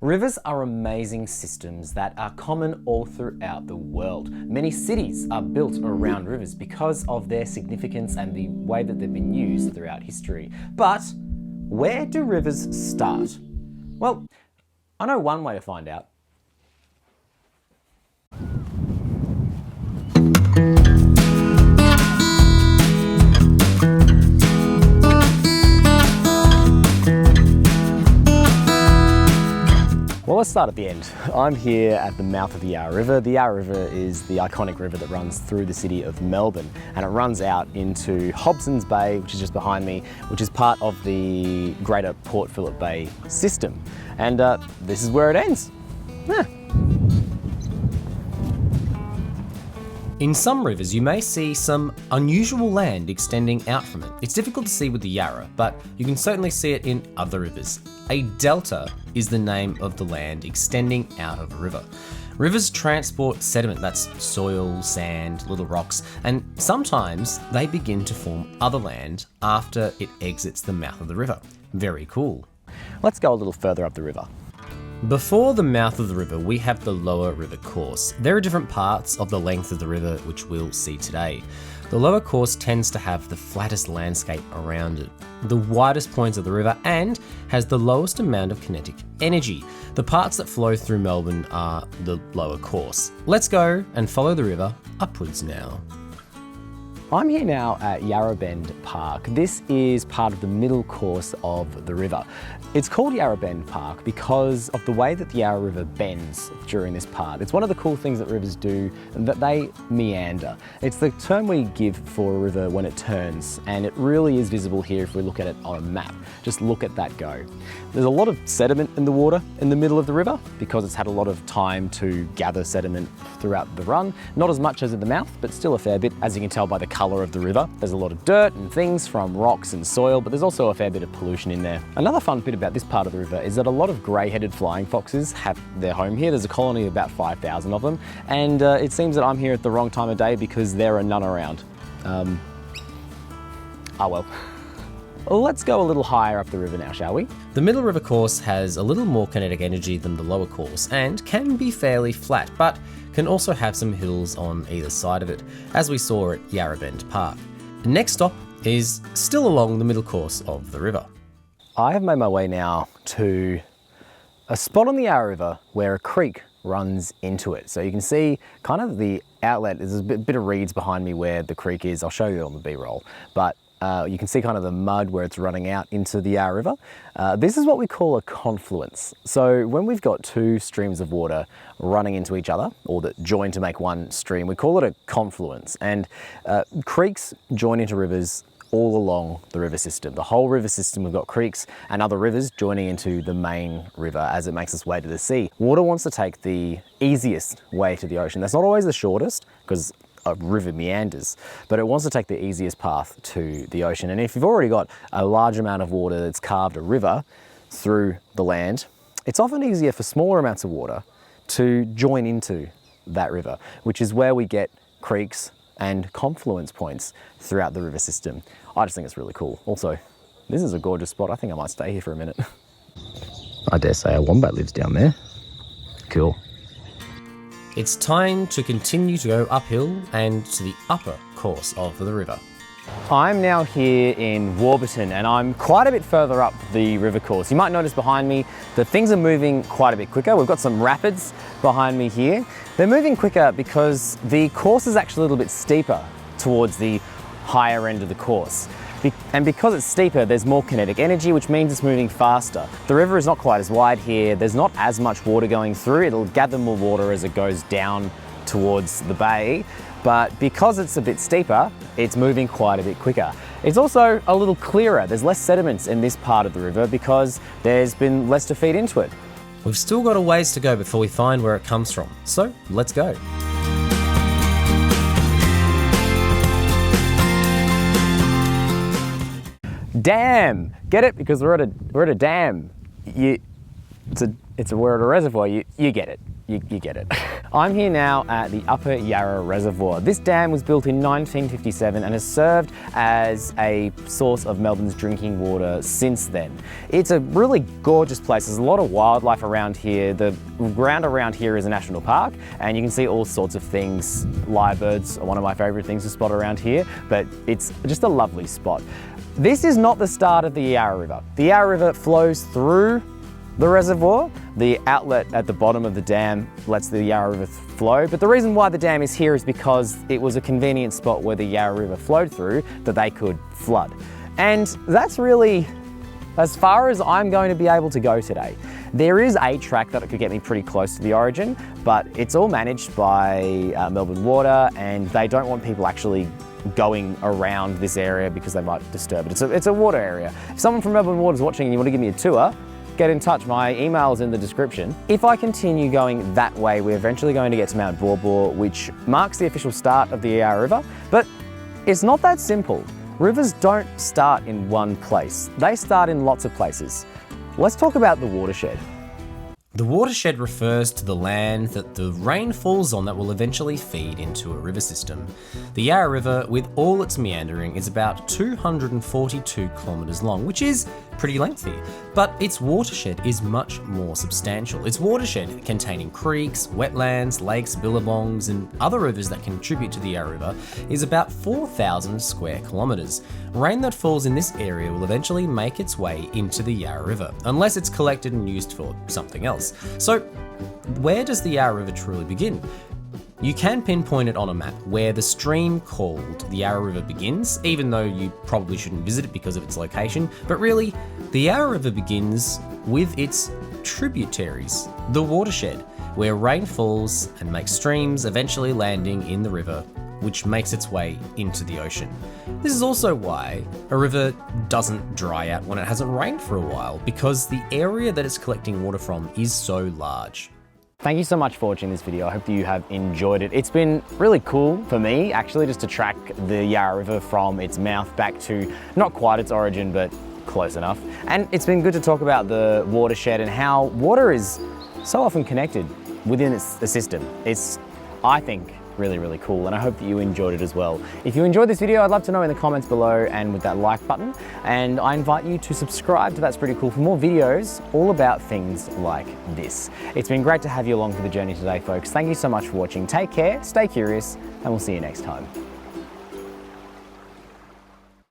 Rivers are amazing systems that are common all throughout the world. Many cities are built around rivers because of their significance and the way that they've been used throughout history. But where do rivers start? Well, I know one way to find out. Well, let's start at the end. I'm here at the mouth of the Yarra River. The Yarra River is the iconic river that runs through the city of Melbourne, and it runs out into Hobson's Bay, which is just behind me, which is part of the greater Port Phillip Bay system. And this is where it ends. In some rivers, you may see some unusual land extending out from it. It's difficult to see with the Yarra, but you can certainly see it in other rivers. A delta is the name of the land extending out of a river. Rivers transport sediment, that's soil, sand, little rocks, and sometimes they begin to form other land after it exits the mouth of the river. Very cool. Let's go a little further up the river. Before the mouth of the river, we have the lower river course. There are different parts of the length of the river which we'll see today. The lower course tends to have the flattest landscape around it, the widest points of the river, and has the lowest amount of kinetic energy. The parts that flow through Melbourne are the lower course. Let's go and follow the river upwards now. I'm here now at Yarra Bend Park. This is part of the middle course of the river. It's called Yarra Bend Park because of the way that the Yarra River bends during this part. It's one of the cool things that rivers do, that they meander. It's the term we give for a river when it turns, and it really is visible here if we look at it on a map. Just look at that go. There's a lot of sediment in the water in the middle of the river because it's had a lot of time to gather sediment throughout the run. Not as much as in the mouth, but still a fair bit, as you can tell by the colour of the river. There's a lot of dirt and things from rocks and soil, but there's also a fair bit of pollution in there. Another fun bit about this part of the river is that a lot of grey-headed flying foxes have their home here. There's a colony of about 5,000 of them, and it seems that I'm here at the wrong time of day because there are none around. Well. Let's go a little higher up the river now, shall we? The middle river course has a little more kinetic energy than the lower course and can be fairly flat, but can also have some hills on either side of it, as we saw at Yarra Bend Park. The next stop is still along the middle course of the river. I have made my way now to a spot on the Yarra River where a creek runs into it. So you can see kind of the outlet. There's a bit of reeds behind me where the creek is. I'll show you on the B-roll, but you can see kind of the mud where it's running out into the Yarra River. This is what we call a confluence. So when we've got two streams of water running into each other, or that join to make one stream, we call it a confluence. And creeks join into rivers all along the river system. The whole river system, we've got creeks and other rivers joining into the main river as it makes its way to the sea. Water wants to take the easiest way to the ocean. That's not always the shortest, because a river meanders, but it wants to take the easiest path to the ocean. And if you've already got a large amount of water that's carved a river through the land, it's often easier for smaller amounts of water to join into that river, which is where we get creeks and confluence points throughout the river system. I just think it's really cool. Also, this is a gorgeous spot. I think I might stay here for a minute. I dare say a wombat lives down there. Cool. It's time to continue to go uphill and to the upper course of the river. I'm now here in Warburton and I'm quite a bit further up the river course. You might notice behind me that things are moving quite a bit quicker. We've got some rapids behind me here. They're moving quicker because the course is actually a little bit steeper towards the higher end of the course. And because it's steeper, there's more kinetic energy, which means it's moving faster. The river is not quite as wide here. There's not as much water going through. It'll gather more water as it goes down towards the bay. But because it's a bit steeper, it's moving quite a bit quicker. It's also a little clearer. There's less sediments in this part of the river because there's been less to feed into it. We've still got a ways to go before we find where it comes from. So let's go. Dam! Get it? Because we're at a dam. We're at a reservoir. You get it. You get it. I'm here now at the Upper Yarra Reservoir. This dam was built in 1957 and has served as a source of Melbourne's drinking water since then. It's a really gorgeous place. There's a lot of wildlife around here. The ground around here is a national park and you can see all sorts of things. Lyrebirds are one of my favourite things to spot around here, but it's just a lovely spot. This is not the start of the Yarra River. The Yarra River flows through the reservoir. The outlet at the bottom of the dam lets the Yarra River flow, but the reason why the dam is here is because it was a convenient spot where the Yarra River flowed through that they could flood. And that's really as far as I'm going to be able to go today. There is a track that could get me pretty close to the origin, but it's all managed by Melbourne Water and they don't want people actually going around this area because they might disturb it. It's a water area. If someone from Melbourne Water is watching and you want to give me a tour, get in touch. My email is in the description. If I continue going that way, we're eventually going to get to Mount Baw, which marks the official start of the Yarra River, but it's not that simple. Rivers don't start in one place. They start in lots of places. Let's talk about the watershed. The watershed refers to the land that the rain falls on that will eventually feed into a river system. The Yarra River, with all its meandering, is about 242 kilometres long, which is pretty lengthy, but its watershed is much more substantial. Its watershed, containing creeks, wetlands, lakes, billabongs, and other rivers that contribute to the Yarra River, is about 4,000 square kilometres. Rain that falls in this area will eventually make its way into the Yarra River, unless it's collected and used for something else. So, where does the Yarra River truly begin? You can pinpoint it on a map where the stream called the Yarra River begins, even though you probably shouldn't visit it because of its location, but really, the Yarra River begins with its tributaries, the watershed, where rain falls and makes streams, eventually landing in the river, which makes its way into the ocean. This is also why a river doesn't dry out when it hasn't rained for a while, because the area that it's collecting water from is so large. Thank you so much for watching this video. I hope that you have enjoyed it. It's been really cool for me, actually, just to track the Yarra River from its mouth back to not quite its origin, but close enough. And it's been good to talk about the watershed and how water is so often connected within a system. It's, I think, really, really cool, and I hope that you enjoyed it as well. If you enjoyed this video, I'd love to know in the comments below and with that like button, and I invite you to subscribe to That's Pretty Cool for more videos all about things like this. It's been great to have you along for the journey today, folks. Thank you so much for watching. Take care, stay curious, and we'll see you next time.